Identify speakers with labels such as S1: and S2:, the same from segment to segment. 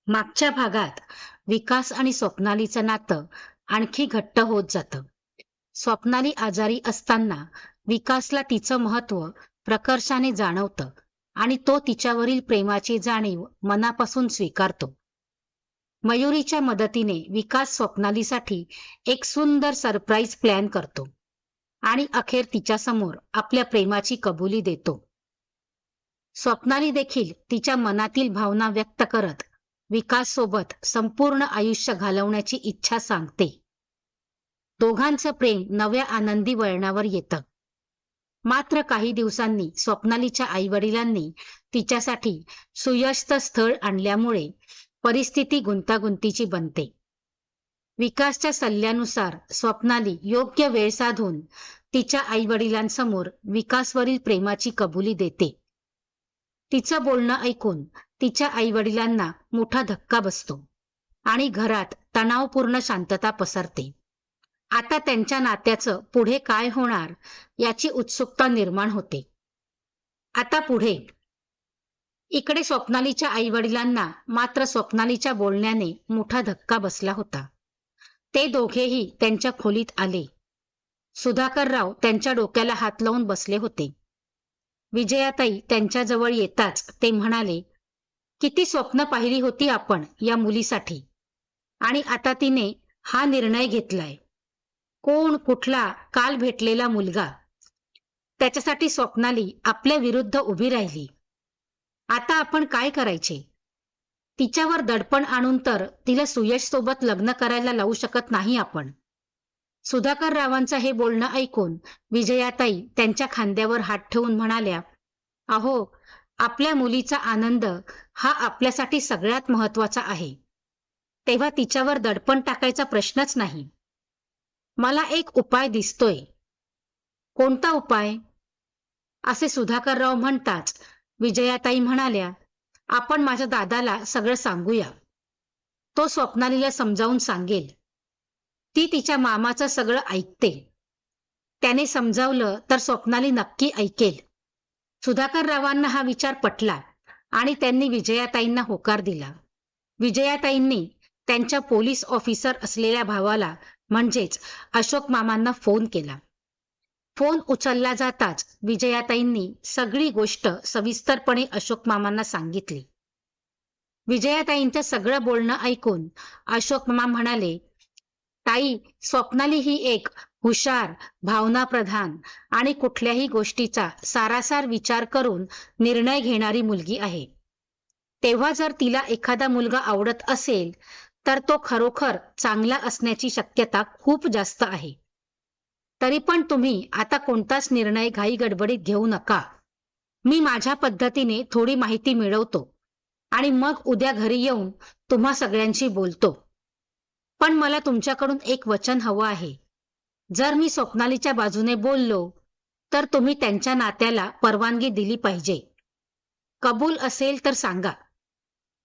S1: मागच्या भागात विकास आणि स्वप्नालीचं नातं आणखी घट्ट होत जातं. स्वप्नाली आजारी असताना विकासला तिचं महत्व प्रकर्षाने जाणवतं आणि तो तिच्यावरील प्रेमाची जाणीव मनापासून स्वीकारतो. मयुरीच्या मदतीने विकास स्वप्नालीसाठी एक सुंदर सरप्राईज प्लॅन करतो आणि अखेर तिच्यासमोर आपल्या प्रेमाची कबुली देतो. स्वप्नाली देखील तिच्या मनातील भावना व्यक्त करत विकास सोबत संपूर्ण आयुष्य घालवण्याची इच्छा सांगते. दोघांचं प्रेम नव्या आनंदी वळणावर येतं. मात्र काही दिवसांनी स्वप्नालीच्या आईवडिलांनी तिच्यासाठी सुयश स्थळ आणल्यामुळे परिस्थिती गुंतागुंतीची बनते. विकासच्या सल्ल्यानुसार स्वप्नाली योग्य वेळ साधून तिच्या आईवडिलांसमोर विकासवरील प्रेमाची कबुली देते. तिचं बोलणं ऐकून तिच्या आईवडिलांना मोठा धक्का बसतो आणि घरात तणावपूर्ण शांतता पसरते. आता त्यांच्या नात्याचं पुढे काय होणार याची उत्सुकता निर्माण होते. आता पुढे इकडे स्वप्नालीच्या आईवडिलांना मात्र स्वप्नालीच्या बोलण्याने मोठा धक्का बसला होता. ते दोघेही त्यांच्या खोलीत आले. सुधाकरराव त्यांच्या डोक्याला हात लावून बसले होते. विजयाताई त्यांच्याजवळ येताच ते म्हणाले, किती स्वप्न पाहिली होती आपण या मुलीसाठी आणि आता तिने हा निर्णय घेतलाय. कोण कुठला काल भेटलेला मुलगा, त्याच्यासाठी स्वप्नाली आपल्या विरुद्ध उभी राहिली. आता आपण काय करायचे? तिच्यावर दडपण आणून तर तिला सुयश सोबत लग्न करायला लावू शकत नाही आपण. सुधाकररावांचं हे बोलणं ऐकून विजयाताई त्यांच्या खांद्यावर हात ठेवून म्हणाल्या, अहो, आपल्या मुलीचा आनंद हा आपल्यासाठी सगळ्यात महत्वाचा आहे. तेव्हा तिच्यावर दडपण टाकायचा प्रश्नच नाही. मला एक उपाय दिसतोय. कोणता उपाय? असे सुधाकरराव म्हणताच विजयाताई म्हणाल्या, आपण माझ्या दादाला सगळं सांगूया. तो स्वप्नालीला समजावून सांगेल. ती तिच्या मामाचं सगळं ऐकते. त्याने समजावलं तर स्वप्नाली नक्की ऐकेल. सुधाकररावांना हा विचार पटला आणि त्यांनी विजयाताईंना होकार दिला. विजयाताईंनी त्यांच्या पोलीस ऑफिसर असलेल्या भावाला म्हणजेच अशोक मामांना फोन केला. फोन उचलला जाताच विजयाताईंनी सगळी गोष्ट सविस्तरपणे अशोक मामांना सांगितली. विजयाताईंचं सगळं बोलणं ऐकून अशोक मामा म्हणाले, ताई, स्वप्नाली ही एक हुशार, भावनाप्रधान आणि कुठल्याही गोष्टीचा सारासार विचार करून निर्णय घेणारी मुलगी आहे. तेव्हा जर तिला एखादा मुलगा आवडत असेल तर तो खरोखर चांगला असण्याची शक्यता खूप जास्त आहे. तरी पण तुम्ही आता कोणताच निर्णय घाई गडबडीत घेऊ नका. मी माझ्या पद्धतीने थोडी माहिती मिळवतो आणि मग उद्या घरी येऊन तुम्हा सगळ्यांशी बोलतो. पण मला तुमच्याकडून एक वचन हवं आहे. जर मी स्वप्नालीच्या बाजूने बोललो तर तुम्ही त्यांच्या नात्याला परवानगी दिली पाहिजे. कबूल असेल तर सांगा.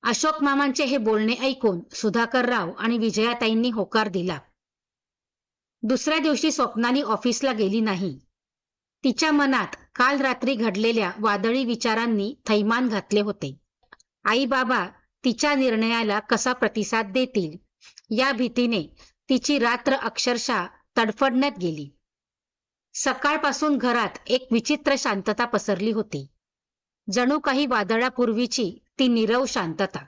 S1: अशोक मामांचे हे बोलणे ऐकून सुधाकरराव आणि विजयाताईंनी होकार दिला. दुसऱ्या दिवशी स्वप्नाली ऑफिसला गेली नाही. तिच्या मनात काल रात्री घडलेल्या वादळी विचारांनी थैमान घातले होते. आई बाबा तिच्या निर्णयाला कसा प्रतिसाद देतील या भीतीने तिची रात्र अक्षरशः तडफडण्यात गेली. सकाळपासून घरात एक विचित्र शांतता पसरली होती. जणू काही वादळापूर्वीची ती नीरव शांतता.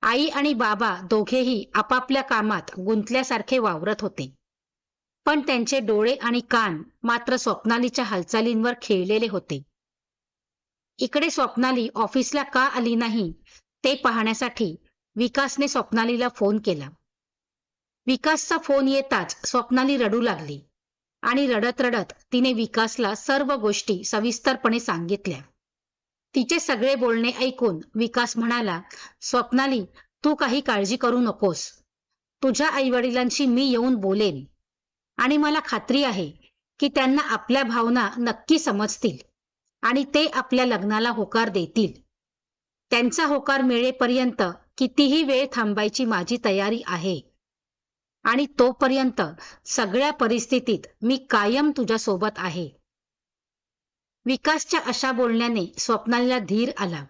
S1: आई आणि बाबा दोघेही आपापल्या कामात गुंतल्यासारखे वावरत होते. पण त्यांचे डोळे आणि कान मात्र स्वप्नालीच्या हालचालींवर खिळलेले होते. इकडे स्वप्नाली ऑफिसला का आली नाही ते पाहण्यासाठी विकासने स्वप्नालीला फोन केला. विकासचा फोन येताच स्वप्नाली रडू लागली आणि रडत रडत तिने विकासला सर्व गोष्टी सविस्तरपणे सांगितल्या. तिचे सगळे बोलणे ऐकून विकास म्हणाला, स्वप्नाली, तू काही काळजी करू नकोस. तुझ्या आईवडिलांशी मी येऊन बोलेन आणि मला खात्री आहे की त्यांना आपल्या भावना नक्की समजतील आणि ते आपल्या लग्नाला होकार देतील. त्यांचा होकार मिळेपर्यंत कितीही वेळ थांबायची माझी तयारी आहे आणि तोपर्यंत सगळ्या परिस्थितीत मी कायम तुझ्यासोबत आहे. विकासच्या अशा बोलण्याने स्वप्नालीला धीर आला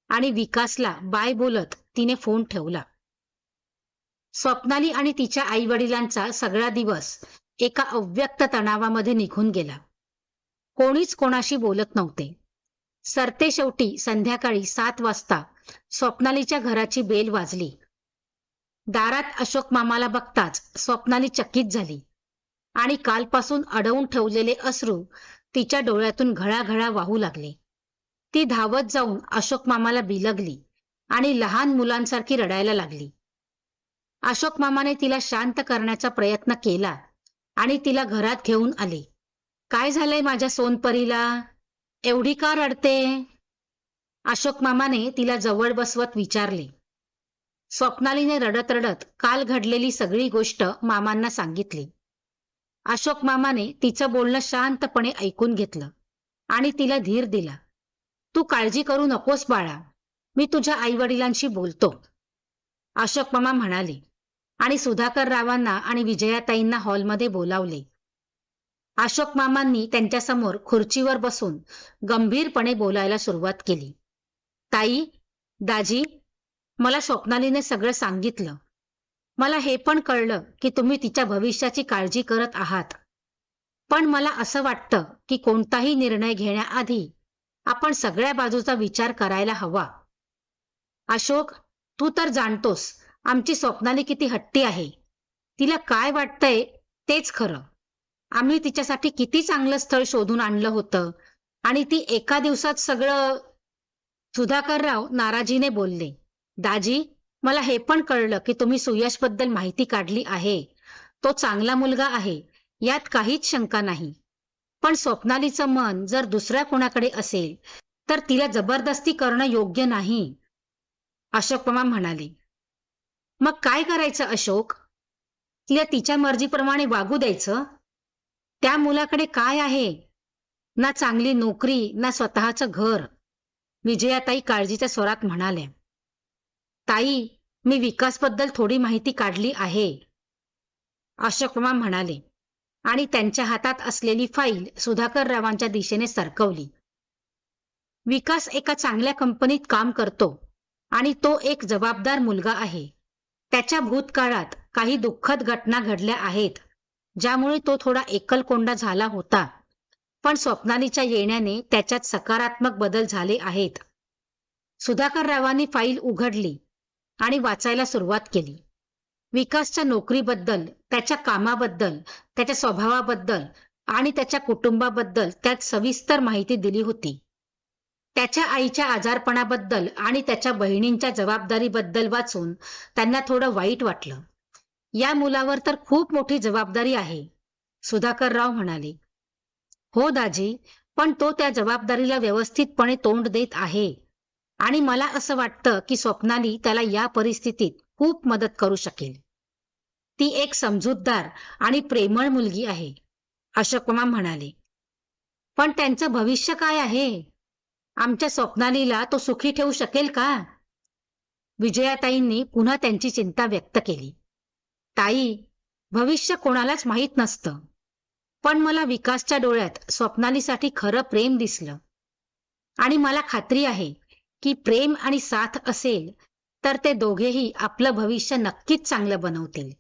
S1: आणि विकासला बाय बोलत तिने फोन ठेवला. स्वप्नाली आणि तिच्या आई-वडिलांचा सगळा दिवस एका अव्यक्त तणावामध्ये निघून गेला. कोणीच कोणाशी बोलत नव्हते. सरतेशेवटी संध्याकाळी 7 वाजता स्वप्नालीच्या घराची बेल वाजली. दारात अशोक मामाला बघताच स्वप्नाली चकित झाली आणि कालपासून अडवून ठेवलेले अश्रू तिच्या डोळ्यातून घळाघळा वाहू लागले. ती धावत जाऊन अशोक मामाला बिलगली आणि लहान मुलांसारखी रडायला लागली. अशोक मामाने तिला शांत करण्याचा प्रयत्न केला आणि तिला घरात घेऊन आले. काय झालंय माझ्या सोनपरीला? एवढी का रडते? अशोक मामाने तिला जवळ बसवत विचारले. स्वप्नालीने रडत रडत काल घडलेली सगळी गोष्ट मामांना सांगितली. अशोक मामाने तिचं बोलणं शांतपणे ऐकून घेतलं आणि तिला धीर दिला. तू काळजी करू नकोस बाळा, मी तुझ्या आईवडिलांशी बोलतो, अशोक मामा म्हणाले आणि सुधाकर रावांना आणि विजयाताईंना हॉलमध्ये बोलावले. अशोक मामांनी त्यांच्यासमोर खुर्चीवर बसून गंभीरपणे बोलायला सुरुवात केली. ताई, दाजी, मला स्वप्नालीने सगळं सांगितलं. मला हे पण कळलं की तुम्ही तिच्या भविष्याची काळजी करत आहात. पण मला असं वाटतं की कोणताही निर्णय घेण्याआधी आपण सगळ्या बाजूचा विचार करायला हवा. अशोक, तू तर जाणतोस आमची स्वप्नाली किती हट्टी आहे. तिला काय वाटतंय तेच खरं. आम्ही तिच्यासाठी किती चांगलं स्थळ शोधून आणलं होतं आणि ती एका दिवसात सगळं. सुधाकरराव नाराजीने बोलले. दाजी, मला हे पण कळलं की तुम्ही सुयशबद्दल माहिती काढली आहे. तो चांगला मुलगा आहे, यात काहीच शंका नाही. पण स्वप्नालीचं मन जर दुसऱ्या कोणाकडे असेल तर तिला जबरदस्ती करणं योग्य नाही, अशोक मामा म्हणाले. मग काय करायचं अशोक? तिला तिच्या मर्जीप्रमाणे वागू द्यायचं? त्या मुलाकडे काय आहे? ना चांगली नोकरी, ना स्वतःचं घर, विजयाताई काळजीच्या स्वरात म्हणाल्या. ताई, मी विकासबद्दल थोडी माहिती काढली आहे, अशोक मामा म्हणाले आणि त्यांच्या हातात असलेली फाईल सुधाकररावांच्या दिशेने सरकवली. विकास एका चांगल्या कंपनीत काम करतो आणि तो एक जबाबदार मुलगा आहे. त्याच्या भूतकाळात काही दुःखद घटना घडल्या आहेत, ज्यामुळे तो थोडा एकलकोंडा झाला होता. पण स्वप्नालीच्या येण्याने त्याच्यात सकारात्मक बदल झाले आहेत. सुधाकररावांनी फाईल उघडली आणि वाचायला सुरुवात केली. विकासच्या नोकरीबद्दल, त्याच्या कामाबद्दल, त्याच्या स्वभावाबद्दल आणि त्याच्या कुटुंबाबद्दल त्यात सविस्तर माहिती दिली होती. त्याच्या आईच्या आजारपणाबद्दल आणि त्याच्या बहिणींच्या जबाबदारीबद्दल वाचून त्यांना थोडं वाईट वाटलं. या मुलावर तर खूप मोठी जबाबदारी आहे, सुधाकरराव म्हणाले. हो दाजी, पण तो त्या जबाबदारीला व्यवस्थितपणे तोंड देत आहे आणि मला असं वाटतं की स्वप्नाली त्याला या परिस्थितीत खूप मदत करू शकेल. ती एक समजूतदार आणि प्रेमळ मुलगी आहे, अशोक मामा म्हणाले. पण त्यांचं भविष्य काय आहे? आमच्या स्वप्नालीला तो सुखी ठेवू शकेल का? विजयाताईंनी पुन्हा त्यांची चिंता व्यक्त केली. ताई, भविष्य कोणालाच माहीत नसतं, पण मला विकासच्या डोळ्यात स्वप्नालीसाठी खरं प्रेम दिसलं आणि मला खात्री आहे की प्रेम आणि साथ असेल तर ते दोघेही आपलं भविष्य नक्कीच चांगलं बनवतील.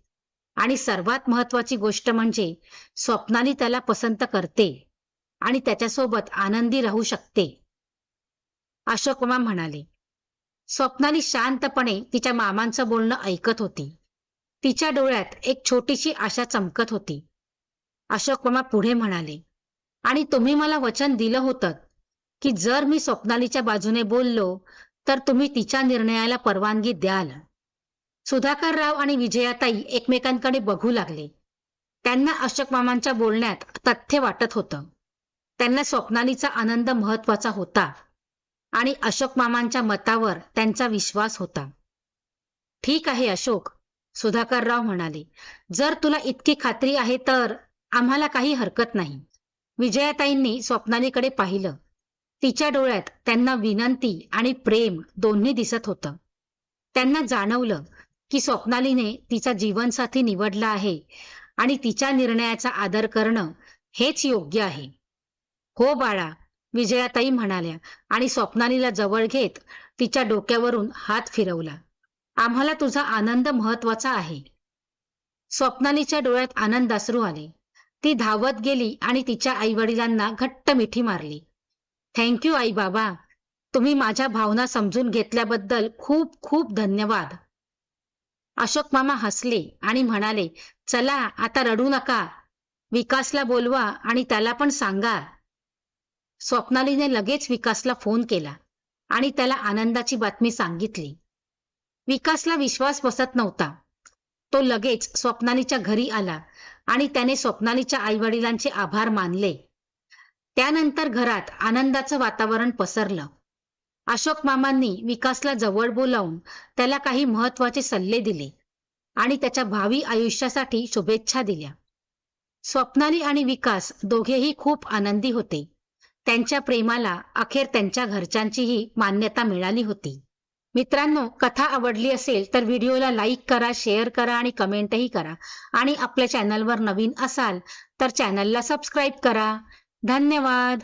S1: आणि सर्वात महत्वाची गोष्ट म्हणजे स्वप्नाली त्याला पसंत करते आणि त्याच्यासोबत आनंदी राहू शकते, अशोक मामा म्हणाले. स्वप्नाली शांतपणे तिच्या मामांचं बोलणं ऐकत होती. तिच्या डोळ्यात एक छोटीशी आशा चमकत होती. अशोक मामा पुढे म्हणाले, आणि तुम्ही मला वचन दिलं होतं की जर मी स्वप्नालीच्या बाजूने बोललो तर तुम्ही तिच्या निर्णयाला परवानगी द्याल. सुधाकरराव आणि विजयाताई एकमेकांकडे बघू लागले. त्यांना अशोक मामांच्या बोलण्यात तथ्य वाटत होतं. त्यांना स्वप्नालीचा आनंद महत्वाचा होता आणि अशोक मामांच्या मतावर त्यांचा विश्वास होता. ठीक आहे अशोक, सुधाकरराव म्हणाले. जर तुला इतकी खात्री आहे तर आम्हाला काही हरकत नाही. विजयाताईंनी स्वप्नालीकडे पाहिलं. तिच्या डोळ्यात त्यांना विनंती आणि प्रेम दोन्ही दिसत होतं. त्यांना जाणवलं की स्वप्नालीने तिचा जीवनसाथी निवडला आहे आणि तिच्या निर्णयाचा आदर करणं हेच योग्य आहे. हो बाळा, विजयाताई म्हणाल्या आणि स्वप्नालीला जवळ घेत तिच्या डोक्यावरून हात फिरवला. आम्हाला तुझा आनंद महत्वाचा आहे. स्वप्नालीच्या डोळ्यात आनंदाश्रू आले. ती धावत गेली आणि तिच्या आईवडिलांना घट्ट मिठी मारली. थँक यू आई बाबा. तुम्ही माझ्या भावना समजून घेतल्याबद्दल खूप खूप धन्यवाद. अशोक मामा हसले आणि म्हणाले, चला आता रडू नका. विकासला बोलवा आणि त्याला पण सांगा. स्वप्नालीने लगेच विकासला फोन केला आणि त्याला आनंदाची बातमी सांगितली. विकासला विश्वास बसत नव्हता. तो लगेच स्वप्नालीच्या घरी आला आणि त्याने स्वप्नालीच्या आईवडिलांचे आभार मानले. त्यानंतर घरात आनंदाचं वातावरण पसरलं. अशोक मामांनी विकासला जवळ बोलावून त्याला काही महत्वाचे सल्ले दिले आणि त्याच्या भावी आयुष्यासाठी शुभेच्छा दिल्या. स्वप्नाली आणि विकास दोघेही खूप आनंदी होते. त्यांच्या प्रेमाला अखेर त्यांच्या घरच्यांचीही मान्यता मिळाली होती. मित्रांनो, कथा आवडली असेल तर व्हिडिओला लाईक करा, शेअर करा आणि कमेंटही करा. आणि आपल्या चॅनलवर नवीन असाल तर चॅनलला सबस्क्राईब करा. धन्यवाद.